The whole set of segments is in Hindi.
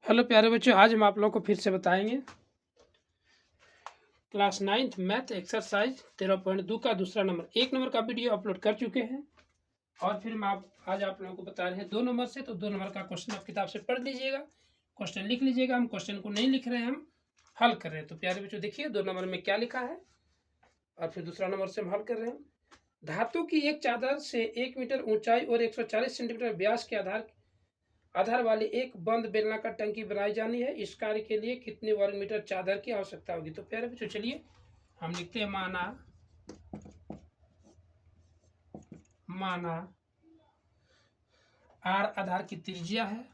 हेलो प्यारे बच्चों, आज हम आप लोगों को फिर से बताएंगे क्लास 9th मैथ एक्सरसाइज 13.2 का दूसरा नंबर। 1 नंबर का वीडियो अपलोड कर चुके हैं और फिर हम आज आप लोगों को बता रहे हैं 2 नंबर से। तो 2 नंबर का क्वेश्चन आप किताब से पढ़ लीजिएगा, क्वेश्चन लिख लीजिएगा। हम क्वेश्चन को नहीं लिख रहे हैं, हम हल कर रहे हैं। तो प्यारे बच्चों देखिए 2 नंबर में क्या लिखा है और फिर दूसरा नंबर से हम हल कर रहे हैं। धातु की एक चादर से 1 मीटर ऊंचाई और 140 सेंटीमीटर व्यास के आधार वाली एक बंद बेलनाकार टंकी बनाई जानी है। इस कार्य के लिए कितने वर्ग मीटर चादर की आवश्यकता होगी? तो प्यारे बच्चों चलिए हम लिखते हैं माना आर आधार की त्रिज्या है,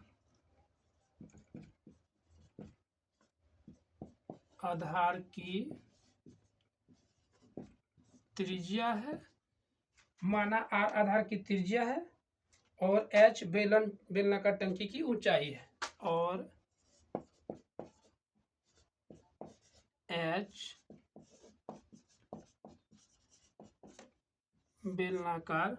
आधार की त्रिज्या है, माना आर आधार की त्रिज्या है और एच बेलनाकार टंकी की ऊंचाई है और एच बेलनाकार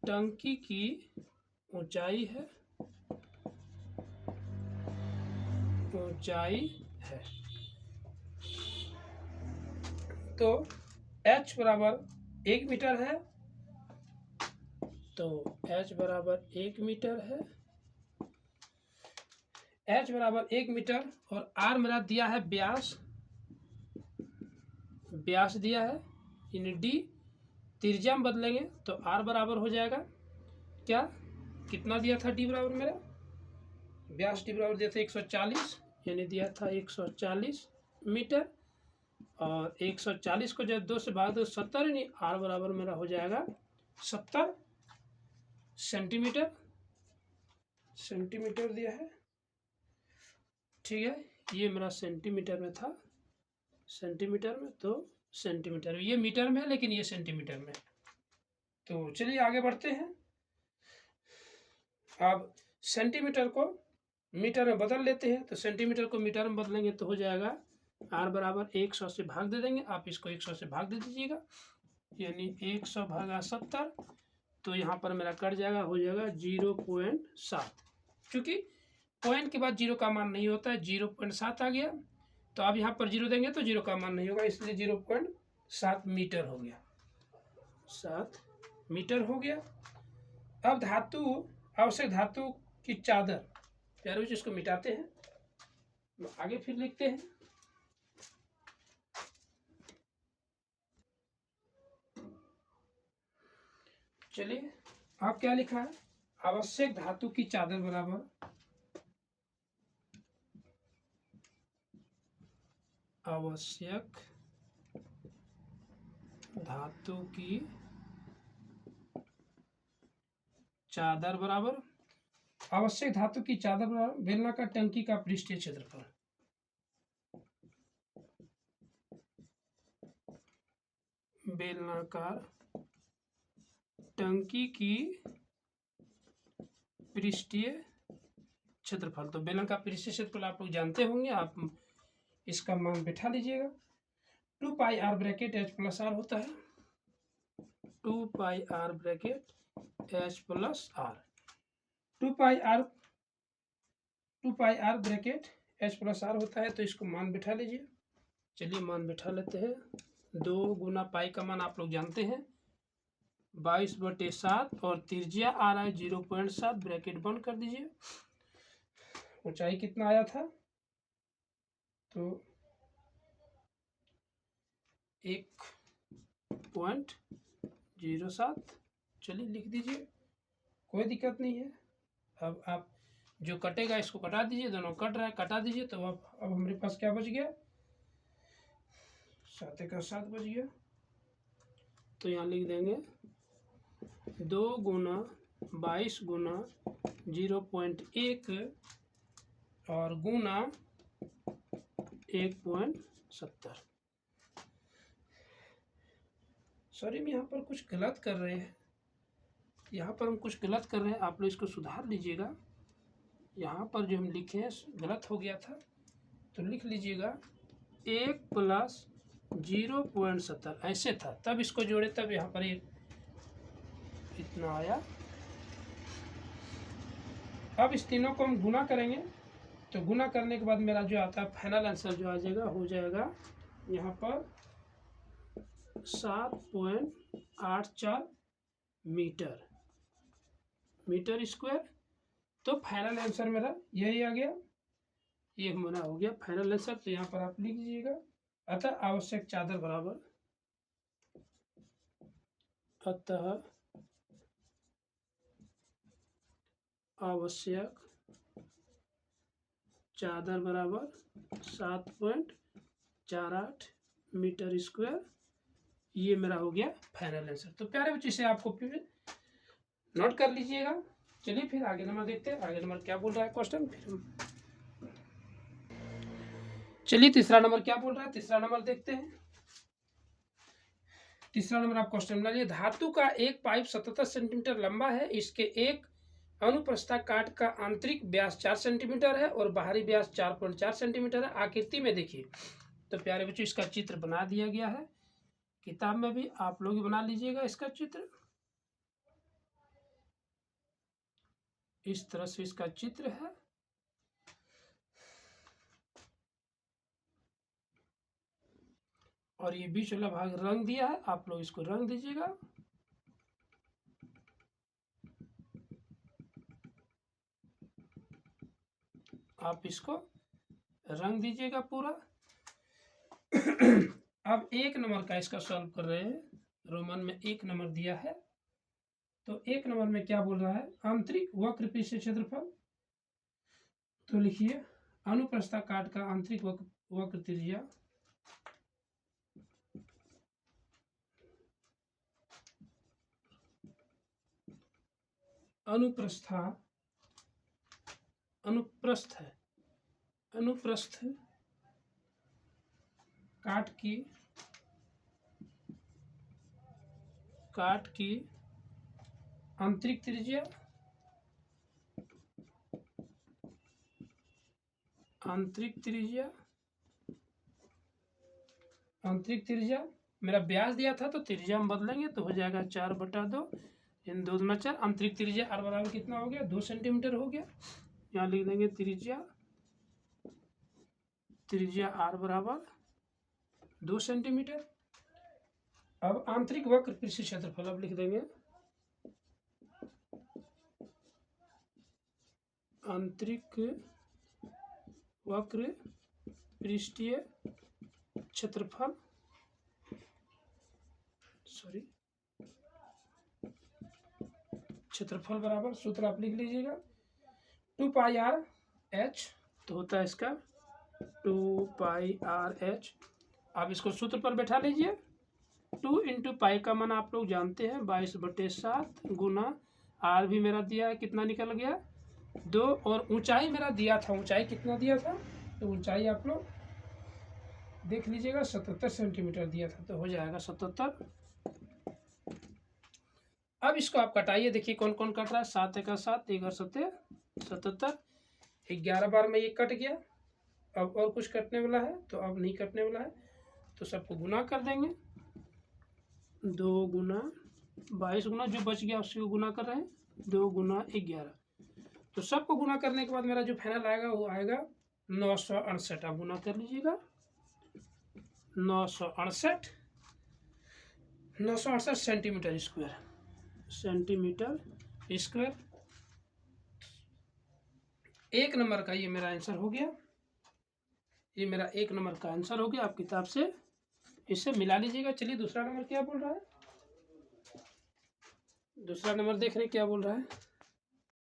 टंकी की ऊंचाई है, तो h बराबर 1 मीटर है। तो h बराबर 1 मीटर है, h बराबर 1 मीटर और r मेरा दिया है व्यास दिया है यानी d। त्रिज्या में बदलेंगे तो r बराबर हो जाएगा क्या, कितना दिया था d बराबर मेरा, व्यास d बराबर दिया था 140 यानी दिया था 140 मीटर और 140 को जब 2 से भाग दो 70 यानी r बराबर मेरा हो जाएगा 70 सेंटीमीटर दिया है। ठीक है, ये मेरा सेंटीमीटर में था, सेंटीमीटर में, तो सेंटीमीटर में, ये मीटर में है लेकिन ये सेंटीमीटर में। तो चलिए आगे बढ़ते हैं। अब सेंटीमीटर को मीटर में बदल लेते हैं। तो सेंटीमीटर को मीटर में बदलेंगे तो हो जाएगा r बराबर 100 से भाग दे देंगे, आप इसको 100 से भाग दे दीजिएगा यानी 100 भागा 70। तो यहाँ पर मेरा कट जाएगा, हो जाएगा 0.7। क्योंकि पॉइंट के बाद 0 का मान नहीं होता है, 0.7 आ गया। तो अब यहाँ पर 0 देंगे तो 0 का मान नहीं होगा, इसलिए 0.7 मीटर हो गया, 7 मीटर हो गया। अब आवश्यक धातु की चादर, प्यारे बच्चों इसको मिटाते हैं, आगे फिर लिखते हैं। चलिए आप क्या लिखा है, आवश्यक धातु की चादर बराबर आवश्यक धातु की चादर बराबर बेलनाकार टंकी का पृष्ठीय क्षेत्रफल। बेलनाकार टंकी की पृष्ठीय क्षेत्रफल। तो बेलन का पृष्ठीय क्षेत्रफल आप लोग जानते होंगे, आप इसका मान बैठा लीजिएगा। 2 pi r bracket h plus r होता है, 2 pi r bracket h plus r, 2 pi r bracket h plus r होता है। तो इसको मान बैठा लीजिए। चलिए मान बैठा लेते हैं। 2 गुना पाई का मान आप लोग जानते हैं 22/7 और त्रिज्या आ रहा है 0.7, ब्रैकेट बंद कर दीजिए। ऊंचाई कितना आया था, तो 1.07। चलिए लिख दीजिए, कोई दिक्कत नहीं है। अब आप जो कटेगा इसको कटा दीजिए, दोनों कट रहा है, कटा दीजिए। तो अब हमारे पास क्या बच गया, 7 का 7 बच गया। तो यहाँ लिख देंगे 2 गुना 22 गुना 0.1 और गुना 1.70। सॉरी हम यहाँ पर कुछ गलत कर रहे हैं, आप लोग इसको सुधार लीजिएगा। यहाँ पर जो हम लिखे हैं गलत हो गया था, तो लिख लीजिएगा 1 + 0.70 ऐसे था, तब इसको जोड़े तब यहाँ पर इतना आया। अब इस तीनों को हम गुना करेंगे, तो गुना करने के बाद मेरा जो आता है फाइनल आंसर जो आ जाएगा, हो जाएगा यहाँ पर 7.84 मीटर स्क्वायर। तो फाइनल आंसर मेरा यही आ गया, ये मेरा हो गया फाइनल आंसर। तो यहाँ पर आप लिख लीजिएगा, अतः आवश्यक चादर बराबर, अतः आवश्यक चादर बराबर 7.48 मीटर स्क्वायर। ये मेरा हो गया फाइनल आंसर। तो प्यारे बच्चे से आपको फिर नोट कर लीजिएगा। चलिए फिर आगे नंबर देखते हैं, आगे नंबर क्या बोल रहा है क्वेश्चन। फिर चलिए तीसरा नंबर क्या बोल रहा है, तीसरा नंबर देखते हैं। तीसरा नंबर आप क्वेश्चन बना लिए, धातु का एक पाइप 77 सेंटीमीटर लंबा है, इसके एक अनुप्रस्था काट का आंतरिक व्यास 4 सेंटीमीटर है और बाहरी व्यास 4.4 सेंटीमीटर है। आकृति में देखिए। तो प्यारे बच्चों इसका चित्र बना दिया गया है, किताब में भी आप लोग बना लीजिएगा इसका चित्र। इस तरह से इसका चित्र है। और ये बीच वाला भाग रंग दिया है, आप लोग इसको रंग दीजिएगा। आप इसको रंग दीजिएगा पूरा। अब एक नंबर का इसका सॉल्व कर रहे हैं, रोमन में एक नंबर दिया है। तो एक नंबर में क्या बोल रहा है, आंतरिक वक्र पृष्ठीय क्षेत्रफल। तो लिखिए अनुप्रस्था काट का आंतरिक वक्र त्रिज्या अनुप्रस्थ काट की आंतरिक त्रिज्या मेरा व्यास दिया था, तो त्रिज्या हम बदलेंगे तो हो जाएगा 4/2, इन 2 दूना 4। आंतरिक त्रिज्या r बराबर कितना हो गया, 2 सेंटीमीटर हो गया। यहाँ लिख देंगे त्रिज्या r बराबर 2 सेंटीमीटर। अब आंतरिक वक्र पृष्ठीय क्षेत्रफल अब लिख देंगे, आंतरिक वक्र पृष्ठीय क्षेत्रफल, क्षेत्रफल बराबर, सूत्र आप लिख लीजिएगा 2πr/h। तो होता है इसका 2πr/h। आप इसको सूत्र पर बैठा लीजिए। 2 × पाई का मान आप लोग जानते हैं 22/7 गुना r भी मेरा दिया है, कितना निकल गया 2, और ऊंचाई मेरा दिया था, ऊंचाई कितना दिया था, तो ऊंचाई आप लोग देख लीजिएगा 77 सेंटीमीटर दिया था, तो हो जाएगा 77। अब इसको आप कटाइए, देखिए कौन कौन कट रहा है, 7 × 7 = 77, 11 बार में ये कट गया। अब और कुछ कटने वाला है, तो अब नहीं कटने वाला है, तो सबको गुना कर देंगे। 2 गुना 22 गुना जो बच गया उसी को गुना कर रहे हैं, 2 गुना 11। तो सबको गुना करने के बाद मेरा जो फाइनल आएगा वो आएगा 968। आप गुना कर लीजिएगा 968 सेंटीमीटर स्क्वायर। एक नंबर का ये मेरा आंसर हो गया, ये मेरा एक नंबर का आंसर हो गया। आप किताब से इससे मिला लीजिएगा। चलिए दूसरा नंबर क्या बोल रहा है, दूसरा नंबर देख रहे हैं क्या बोल रहा है।